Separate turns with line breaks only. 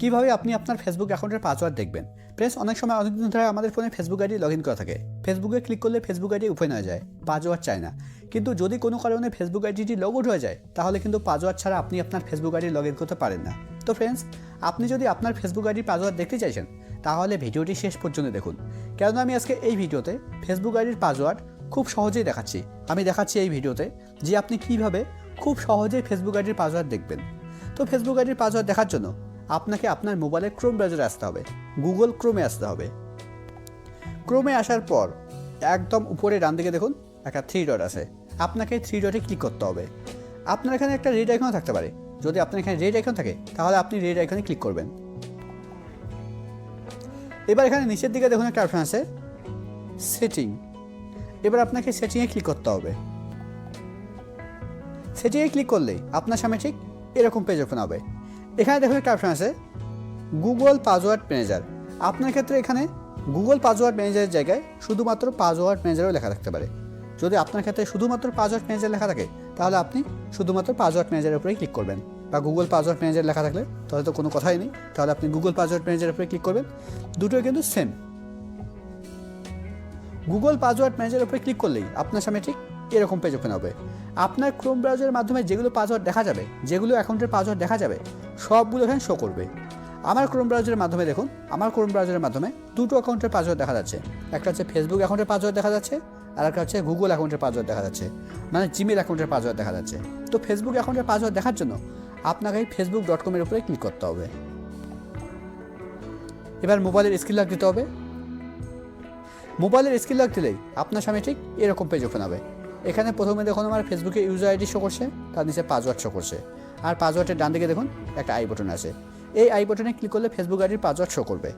কিভাবে আপনি আপনার ফেসবুক অ্যাকাউন্টের পাসওয়ার্ড দেখবেন। ফ্রেন্ডস, অনেক সময় অনেকদিন ধরে আমাদের ফোনে ফেসবুক আইডি লগ ইন করা থাকে। ফেসবুকে ক্লিক করলে ফেসবুক আইডি ওপেন হয়ে যায়, পাসওয়ার্ড চায় না। কিন্তু যদি কোনো কারণে ফেসবুক আইডিটি লগ আউট হয়ে যায়, তাহলে কিন্তু পাসওয়ার্ড ছাড়া আপনি আপনার ফেসবুক আইডি লগ ইন করতে পারেন না। তো ফ্রেন্ডস, আপনি যদি আপনার ফেসবুক আইডির পাসওয়ার্ড দেখতে চাইছেন, তাহলে ভিডিওটি শেষ পর্যন্ত দেখুন। কেননা আমি আজকে এই ভিডিওতে ফেসবুক আইডির পাসওয়ার্ড খুব সহজেই দেখাচ্ছি। আমি দেখাচ্ছি এই ভিডিওতে যে আপনি কীভাবে খুব সহজেই ফেসবুক আইডির পাসওয়ার্ড দেখবেন। তো ফেসবুক আইডির পাসওয়ার্ড দেখার জন্য আপনাকে আপনার মোবাইলে ক্রোম ব্রাউজারে আসতে হবে, গুগল ক্রোমে আসতে হবে। ক্রোমে আসার পর একদম উপরে ডান দিকে দেখুন একটা 3 ডট আছে, আপনাকে 3 ডটে ক্লিক করতে হবে। আপনার এখানে একটা রেড আইকন থাকতে পারে। যদি আপনার এখানে রেড আইকন থাকে, তাহলে আপনি রেড আইকনে ক্লিক করবেন। এবার এখানে নিচের দিকে দেখুন একটা অপশন আছে সেটিং। এবার আপনাকে সেটিংয়ে ক্লিক করতে হবে। সেটিংয়ে ক্লিক করলেই আপনার সামনে ঠিক এরকম পেজ ওপেন হবে। এখানে দেখুন একটা অপশন আছে গুগল পাসওয়ার্ড ম্যানেজার। আপনার ক্ষেত্রে এখানে গুগল পাসওয়ার্ড ম্যানেজারের জায়গায় শুধুমাত্র পাসওয়ার্ড ম্যানেজারও লেখা থাকতে পারে। যদি আপনার ক্ষেত্রে শুধুমাত্র পাসওয়ার্ড ম্যানেজার লেখা থাকে, তাহলে আপনি শুধুমাত্র পাসওয়ার্ড ম্যানেজারের উপরেই ক্লিক করবেন। বা গুগল পাসওয়ার্ড ম্যানেজার লেখা থাকলে তাহলে তো কোনো কথাই নেই, তাহলে আপনি গুগল পাসওয়ার্ড ম্যানেজারের উপরে ক্লিক করবেন। দুটোই কিন্তু সেম। গুগল পাসওয়ার্ড ম্যানেজারের উপরে ক্লিক করলেই আপনার সামনে ঠিক এরকম পেজ ওপেন হবে। আপনার ক্রোম ব্রাউজারের মাধ্যমে যেগুলো পাসওয়ার্ড দেখা যাবে, যেগুলো অ্যাকাউন্টের পাসওয়ার্ড দেখা যাবে, সবগুলো এখানে শো করবে। আমার ক্রোম ব্রাউজারের মাধ্যমে দেখুন, আমার ক্রোম ব্রাউজারের মাধ্যমে দুটো অ্যাকাউন্টের পাসওয়ার্ড দেখা যাচ্ছে। একটা হচ্ছে ফেসবুক অ্যাকাউন্টের পাসওয়ার্ড দেখা যাচ্ছে, আর একটা হচ্ছে গুগল অ্যাকাউন্টের পাসওয়ার্ড দেখা যাচ্ছে, মানে জিমেল অ্যাকাউন্টের পাসওয়ার্ড দেখা যাচ্ছে। তো ফেসবুক অ্যাকাউন্টের পাসওয়ার্ড দেখার জন্য আপনাকে facebook.com-এর উপরে ক্লিক করতে হবে। এবার মোবাইলের স্ক্রিন লক দিতে হবে। মোবাইলের স্ক্রিন লক দিলেই আপনার সামনে ঠিক এরকম পেজ ওপেন হবে। এখানে প্রথমে দেখুন আমার ফেসবুকে ইউজার আইডি শো করছে, তার নিচে পাসওয়ার্ড শো করছে। আর পাসওয়ার্ডের ডান দিকে দেখুন একটা আই বাটন আছে। এই আই বাটনে ক্লিক করলে ফেসবুক আইডির পাসওয়ার্ড শো করবে।